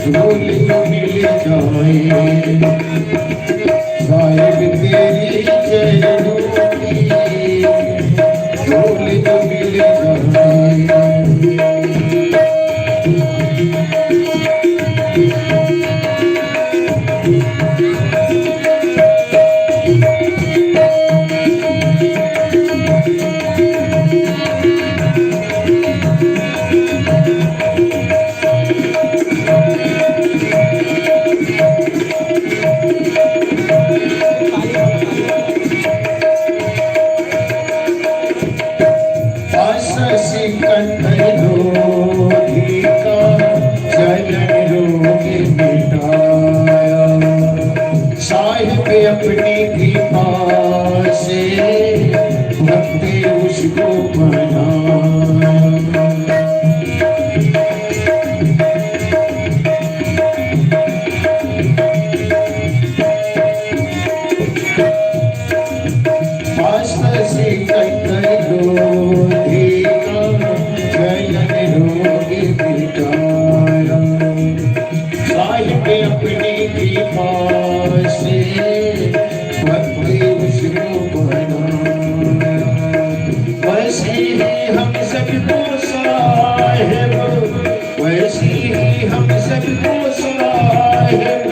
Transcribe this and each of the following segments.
झूल तो मिल जाए साहिब तेरी चरणों की झूल तो मिल जाए। अपनी कृपा से भक्त उसको बना से कतर रोधी का जलन रोग मिटाया साहिब अपनी कृपा से वैसे ही हम सबको साहिब वैसे ही हम सबको साहिब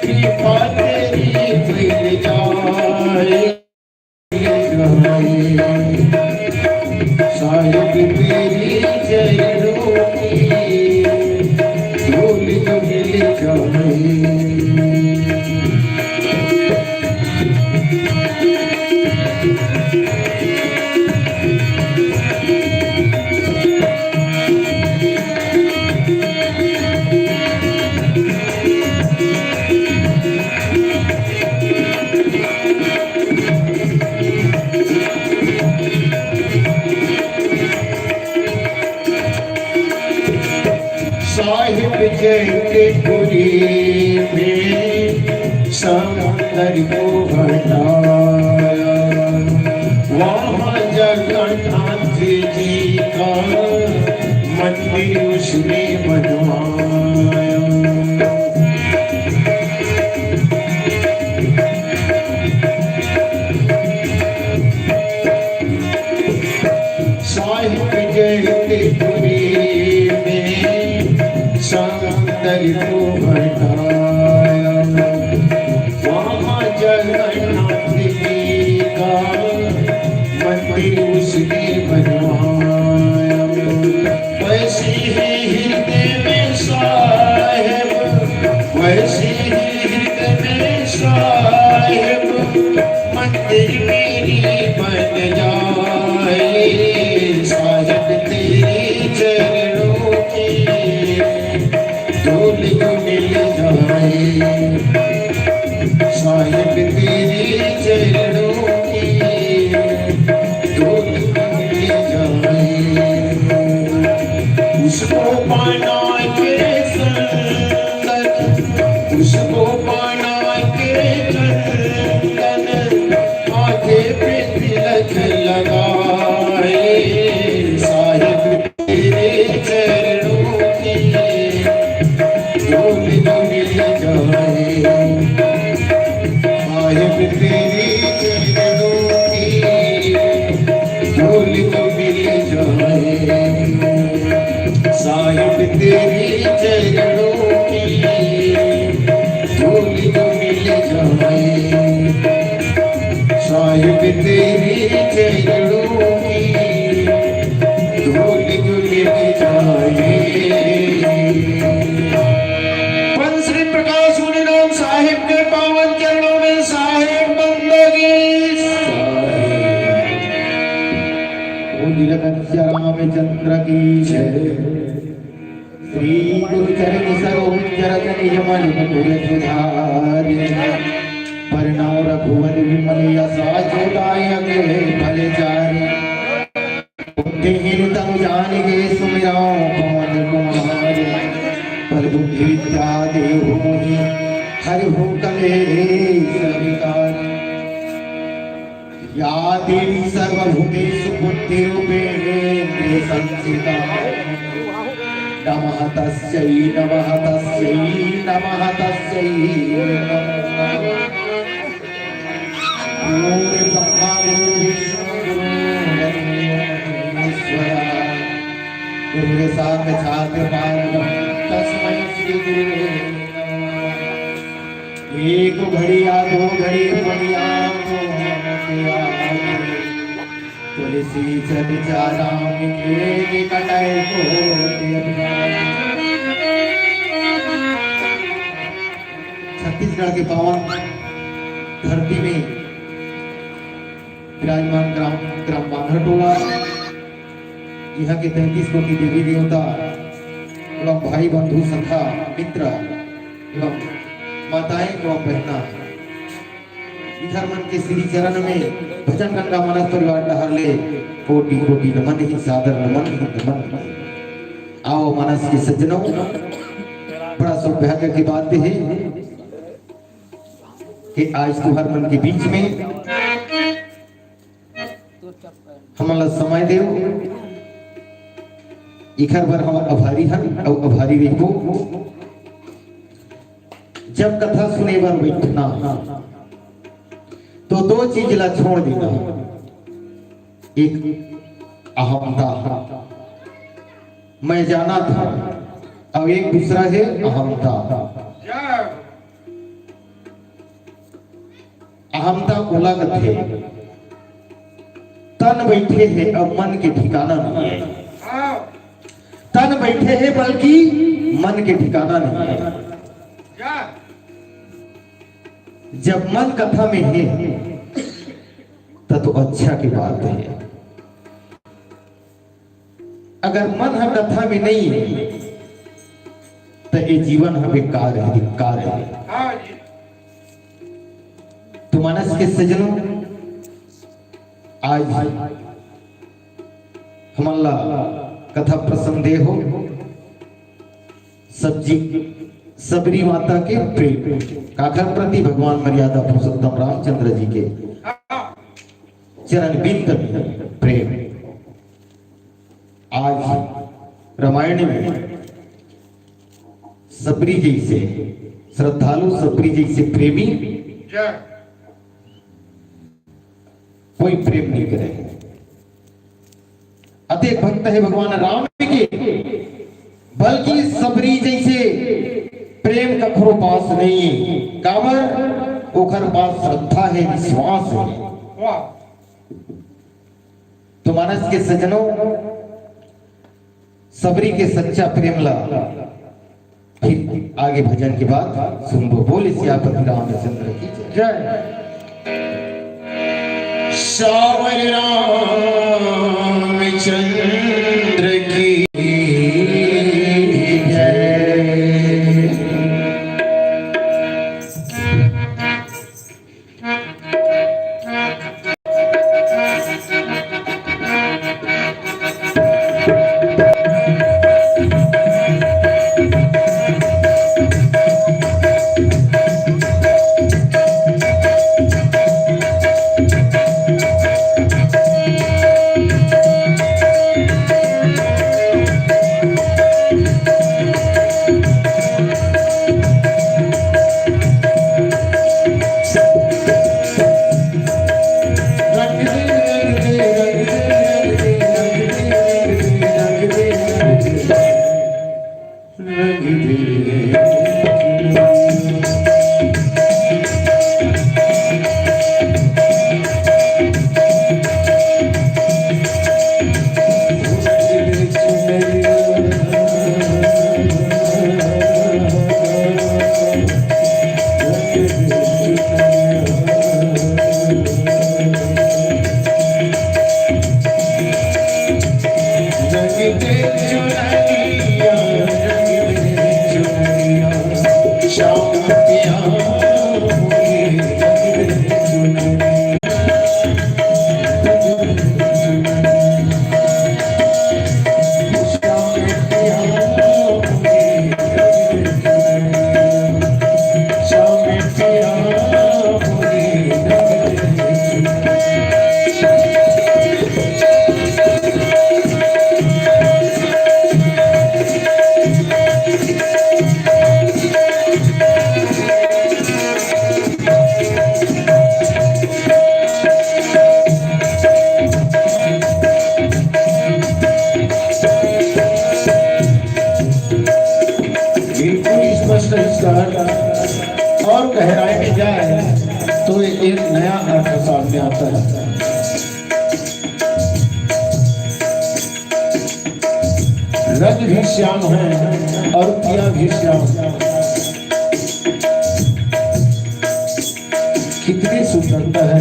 कृपा तेरी मिल जाए साहिब तेरी चरणों की धूल तो मिल जाए। साहिब जयपुरी में समुद्र को हटाया वहाँ जगन्नाथ जी का मंदिर उसने बनवाया। साहिब जयपुरी समुद्र को हटाया वहाँ जगन्नाथ जी का मंदिर उसने बनवाया। वैसे ही हृदय में साहिब वैसे ही हृदय में साहिब मंदिर मेरी बन जाए साहिब तेरी चरणों की धूल तो मिल जाए साहिब तेरी चरणों की धूल तो मिल जाए। उसको पाना के संगत उसको पाना के चंदन आगे पे तिलक लगाए साहिब तेरे चरणों की धूल तो मिल जाए साहिब तेरी चरणों की धूल तो मिल जाए साहिब तेरी चरणों की धूल तो मिल जाए साहिब तेरी चरणों की धूल तो मिल जाए। साहिब के पावन चरणों में साहिब बंदगी रामचंद्र की जय। श्री गुरु चरण सरोज निज मन मुकुर सुधारि परनाम रघुवर विमल यशा जोदाय भले जारी बुद्धिहीन तनु जानिके सुमिरौ पवन कुमार पर बुद्धि विद्या देहु मोहि हरिहु कलेश विकार। या देवी सर्वभूतेषु बुद्धिरूपेण संस्थिता नमः तस्यै नमः तस्यै नमः तस्यै ओम ब्रह्मा गुरु विष्णु गुरु साक्षात् परब्रह्म तस्मै श्री गुरुवे नमः। एक घड़िया दो घड़ी बढ़िया तुलसी चर्चा राम के कटाए को छत्तीसगढ़ के पावन धरती में विराजमान ग्राम बांधरटोला यहाँ के 33 कोटि देवी देवता एवं भाई बंधु सखा मित्र एवं माताएं एवं बहना इधर मन के श्री चरण में भजन गंगा मानस परिवार डहर ले कोटि कोटि नमन ही सादर नमन ही नमन। आओ मानस के सज्जनों, बड़ा सौभाग्य की बात है कि आज तुहर मन के बीच में हमला समय देव इखर बार हम आभारी हन और आभारी रहो। जब कथा सुने बार बैठना तो दो चीज ला छोड़ देना, एक अहमता मैं जाना था और एक दूसरा है अहमता। अहमता उलग थे तन बैठे है अब मन के ठिकाना नहीं है, तन बैठे है बल्कि मन के ठिकाना नहीं है। जब मन कथा में है तो अच्छा की बात है, अगर मन है कथा में नहीं है तो ये जीवन है बेकार है, धिक्कार है। तो मानस के सज्जनों, आज हमारा कथा प्रसंग दे हो सबरी माता के प्रेम काखर प्रति भगवान मर्यादा पुरुषोत्तम रामचंद्र जी के चरण बिंद प्रेम। आज रामायण में सबरी जैसे श्रद्धालु, सबरी जैसे प्रेमी कोई प्रेम नहीं करे। अत्यधिक भक्त है भगवान राम के, बल्कि सबरी जैसे प्रेम का खरो पास नहीं है। काबर ओखर पास श्रद्धा है, विश्वास है। तो मानस के सज्जनों, सबरी के सच्चा प्रेम ला फिर आगे भजन के बाद सुनबो। बोले सियापति रामचंद्र की जय। सावर रामचंद्र की Show और गहराई में जाए तो एक नया अर्थ सामने आता है। रंग भी श्याम है और पिया भी श्याम, कितनी सुंदरता है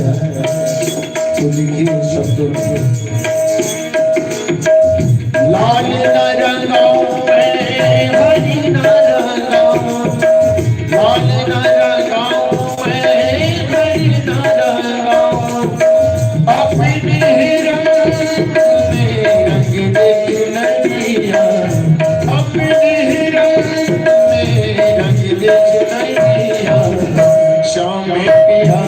तो लिखिए शब्दों में। लाल न रंगाओ हरी न रंगाओ, लाल न रंगाओ हरी न रंगाओ, अपने रंग में रंग देख नैया, अपने रंग में रंग देख नैया, शाम पिया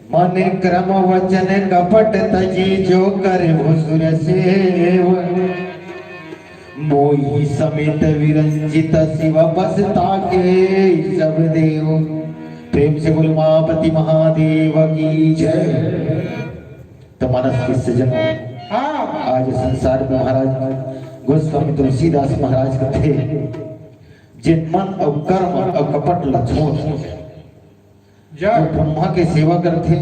मन क्रम वचन कपट तजी जो करे भुसुर सेव, मोही समेत विरंजित शिव बसता के सब देव। प्रेम से बोल मापति महादेव की जय। तो मानस के सजन आज संसार में महाराज गोस्वामी तुलसीदास महाराज कथे जिन मन और कर्म और कपट लक्ष्मण जो ब्रह्मा के सेवा करते,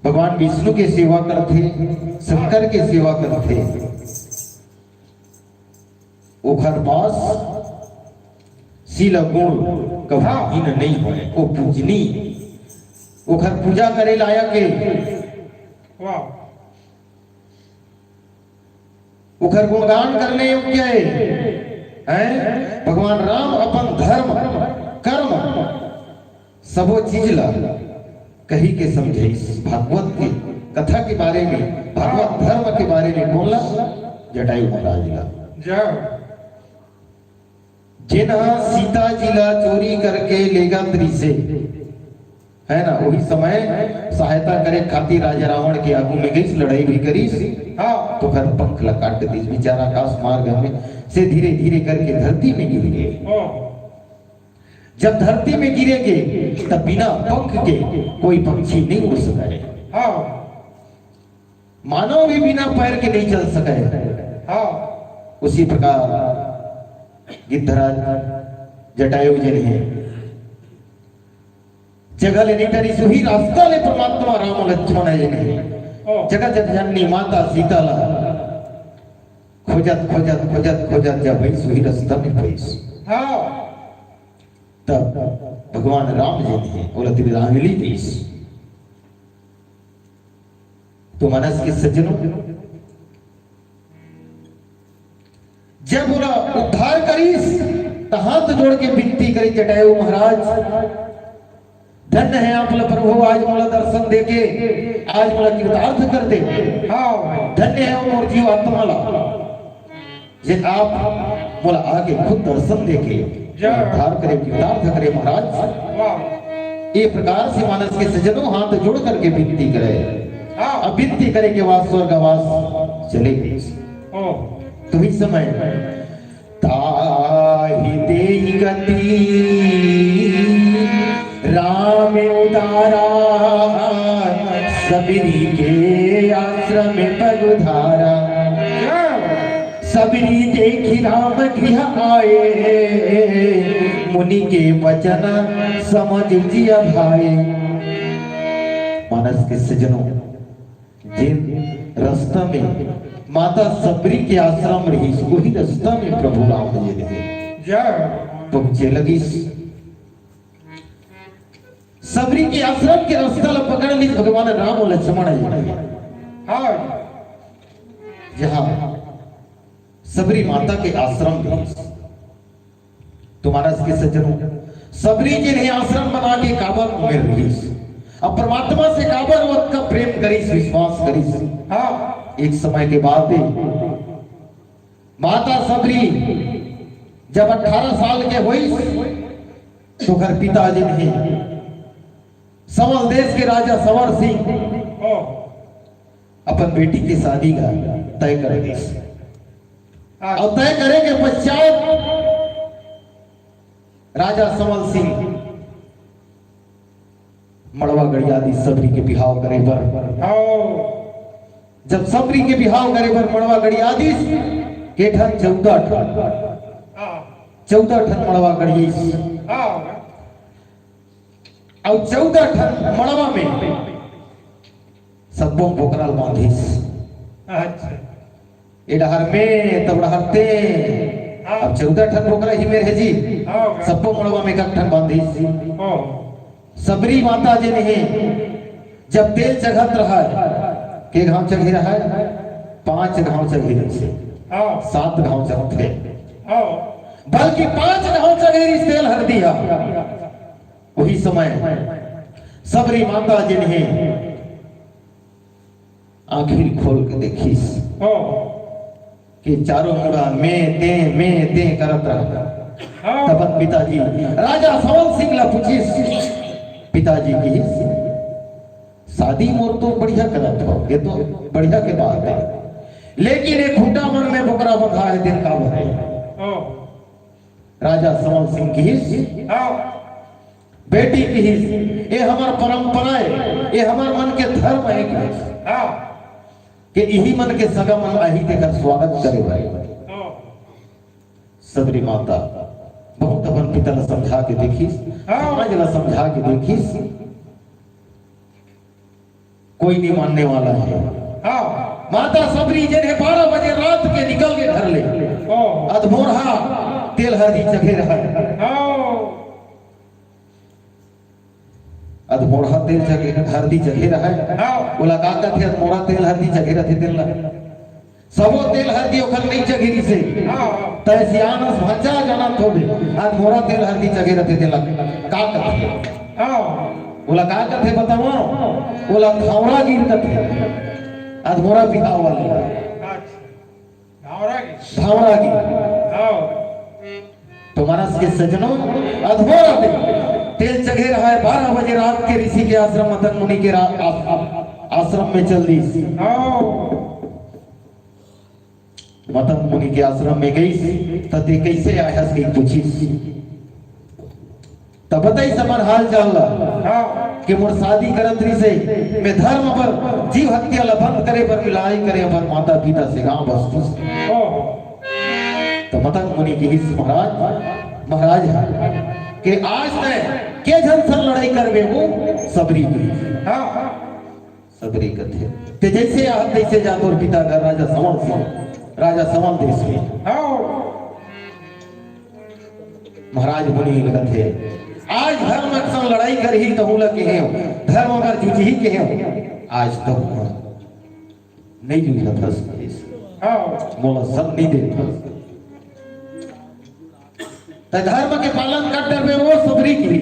भगवान विष्णु के सेवा करते, शंकर के सेवा करते, ओखर पास शील गुण कभी नहीं होए, वो पूजनी ओखर पूजा करे लायक के, ओखर गुणगान करने योग्य है। भगवान राम अपन धर्म कर्म सबो चीज ला कही के समझे भागवत के कथा के बारे में, भगवत धर्म के बारे में बोला जटायु महाराज ला जाओ जिना सीता जी ला चोरी करके लेगा त्री से, है ना, वही समय सहायता करे खातिर राजा रावण के आगू में गई, लड़ाई भी करी। हाँ तो फिर पंख ला काट दी, बेचारा आकाश मार्ग में से धीरे धीरे करके धरती में गिर गए। जब धरती में गिरेगे तब बिना पंख के कोई पक्षी नहीं उड़ सके। हाँ मानव भी बिना पैर के नहीं चल सके। हाँ उसी प्रकार गिद्धराज जटायु जी ने जगह लेने करी सुही रास्ता ले परमात्मा राम लक्ष्मण जी ने जगत जननी माता सीता ला खोजत खोजत खोजत खोजत जब भाई सुही रास्ता में पैस। हाँ तब भगवान राम जी ने बोला तिरंगली देश तो मनस के सज्जनों जब बोला उद्धार करीस तो हाथ जोड़ के विनती करी जटायु महाराज धन्य है आप प्रभु, आज मोला दर्शन देके आज मोला कृतार्थ कर दे। हाँ धन्य है मोर जीव आत्मा ला जे आप मोला आगे खुद दर्शन देके उद्धार करे कृतार्थ करे महाराज। ये प्रकार से मानस के सज्जनों हाथ जोड़ करके विनती करे। अब विनती करे के बाद स्वर्गवास चले गए। तो इस समय ताहि देहि गति राम उदारा सबरी के आश्रम पगुधारा। सबरी देखी राम गृह आए मुनि के वचन समझ जिया भाई। मानस के सज्जनों जिन रास्ता में माता सबरी के आश्रम रही वही रास्ता में प्रभु राम जी रहे पहुंचे लगी। सबरी के आश्रम के रास्ता ला पकड़ ली भगवान राम और लक्ष्मण जी। हाँ जहां सबरी माता के आश्रम में तो महाराज के सज्जनों सबरी जी ने आश्रम बना के काबा में रही। अब परमात्मा से काबर वक्त का प्रेम करीस विश्वास करीस। हाँ एक समय के बाद माता सबरी जब 18 साल के हुई तो घर पिताजी ने संवल देश के राजा संवर सिंह अपन बेटी की शादी का तय कर दी। और तय करे के पश्चात राजा संवल सिंह मड़वा गड़िया दी सबरी के बिहाव करे पर। जब सबरी के बिहाव करे पर मड़वा गड़िया दी के ठन 14 ठन मड़वा गड़िया और 14 ठन मड़वा में सबों बोकराल बांधिस। इधर में तब रहते अब 14 ठन बोकरा ही मेरे जी सबों मड़वा में एक ठन बांधिस। सबरी माता जी ने जब तेल चढ़त रहा के घाव चढ़ी रहा है 5 घाव चढ़ी से 7 घाव चढ़ते बल्कि 5 घाव चढ़ी तेल हर दिया। वही समय सबरी माता जी ने आंखें खोल के देखी कि चारों मुड़ा में दे करत रहा। तब पिताजी राजा संवल सिंह ला पूछी पिताजी की शादी मोर तो बढ़िया करत हो, ये तो बढ़िया के बात है, लेकिन एक खूटा मन में बोकरा बंधा है दिन का भर। राजा संवल सिंह की बेटी की ये हमार परंपरा है, ये हमार मन के धर्म है कि यही मन के सगा मन आही देकर स्वागत करे भाई। सबरी माता बहुत अपन पिता ने समझा के देखी, समाज ने समझा के देखी, कोई नहीं मानने वाला है। माता सबरी जी ने 12 बजे रात के निकल के घर ले अधमोरहा तेल हल्दी जगे रहा। अधमोरहा तेल जगे हल्दी जगे रहा। बोला काका थे अधमोरहा तेल हल्दी जगे रहते तेल सबो तेल हल्दी ओखर नहीं जगेरी से तैसियानस भंजा जाना थोड़े अधमोरहा तेल हल्दी जगे रहते तेल काका बोला का कथे बताओ, बोला खावड़ा गिर कथे अधमोरा पिता वाला भावरा गिर। तो मनस के सजनों अधमोरा पे तेल चढ़े रहा है 12 बजे रात के ऋषि के आश्रम मदन मुनि के आश्रम में चल दी। मदन मुनि के आश्रम में गई तते कैसे आया से पूछी तब बताई समर हाल चाल कि मोर शादी करत रही से मैं धर्म पर जीव हत्या ला बंद करे पर मिलाई करे अपन माता पिता से गांव बस्ती से। तो मदन मुनि की हिस्स महाराज है कि आज तक के जन सन लड़ाई करवे वो सबरी हुई। सबरी कथे ते जैसे आहत तैसे जातोर पिता का राजा समन देश में महाराज मुनि कथे आज धर्म संग लड़ाई कर ही कहूँ लगे हैं धर्म अगर जूझ ही के हैं आज तक नहीं जूझा था बोला सब नहीं देता धर्म के पालन करते हुए वो सबरी की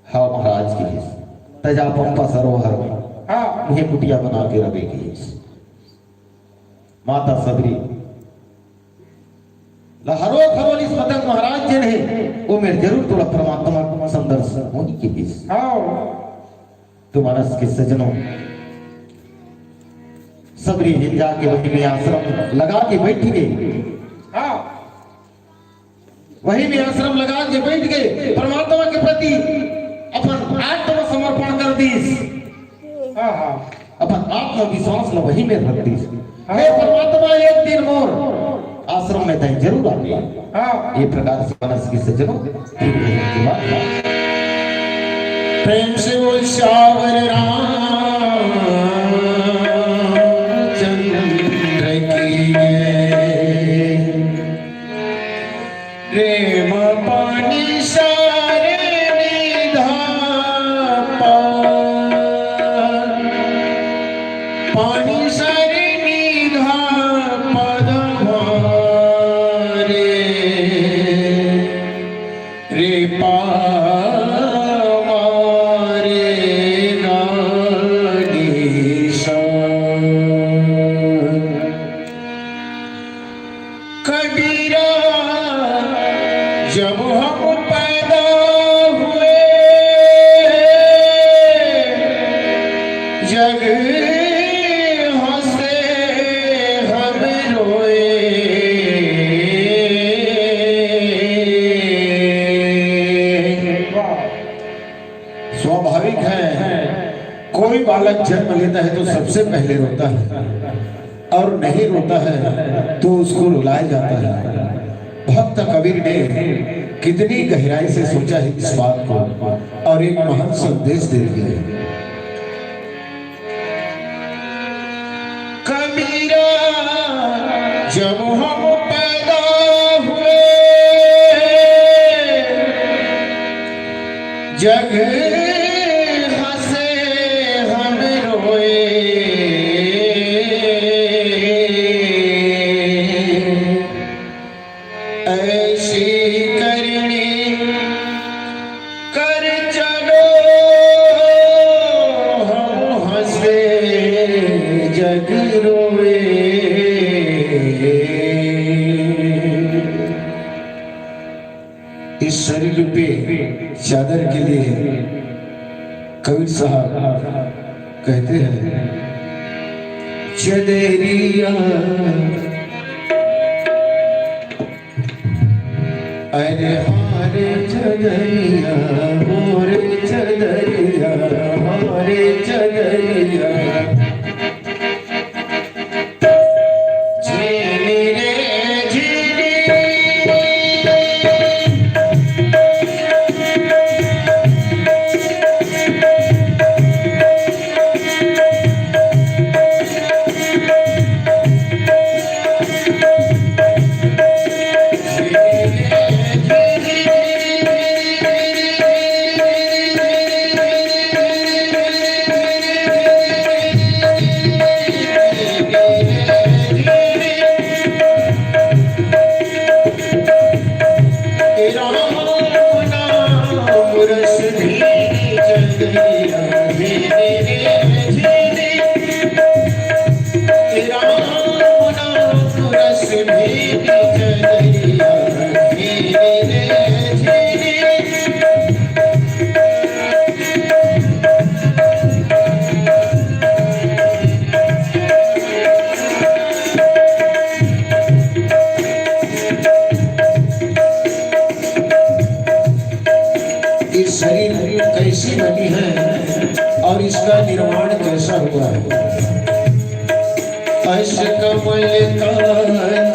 हाँ महाराज की तजा पंपा सरोवर उन्हें कुटिया बना के रवे की माता सबरी लहरो खरोल इस मदन महाराज जी ने वो मेरे जरूर थोड़ा परमात्मा संदर्शन होनी की बीच तो मानस के सजनों सबरी हिंजा के वही में आश्रम लगा के बैठ गए। वही में आश्रम लगा के बैठ गए परमात्मा के प्रति अपन आत्म समर्पण कर दी अपन आत्मविश्वास लो वही में रख दी हे परमात्मा एक दिन मोर आश्रम में तय जरूर आ गया। ये प्रकार से मनस की सज्जनों प्रेम से वो श्यावर राम चंद्र की प्रेम पानी सारे निधापा पानी सारे निधा पद रे पारे नागेशा कबीरा जब हम पैदा हुए जग हंसे हम रोए स्वाभाविक है कोई बालक जन्म लेता है तो सबसे पहले रोता है और नहीं रोता है तो उसको रुलाया जाता है। भक्त कबीर ने कितनी गहराई से सोचा है इस बात को और एक महान संदेश दे दिया। कबीरा जब हम पैदा हुए जग हंसे हम रोए ऐसी करनी कर चलो हम हंसे जग रोए। इस शरीर पे चादर के लिए कबीर साहब कहते हैं चदरिया अरे हारे चदरिया मोरे चदरिया हारे चदरिया अष्टकमल का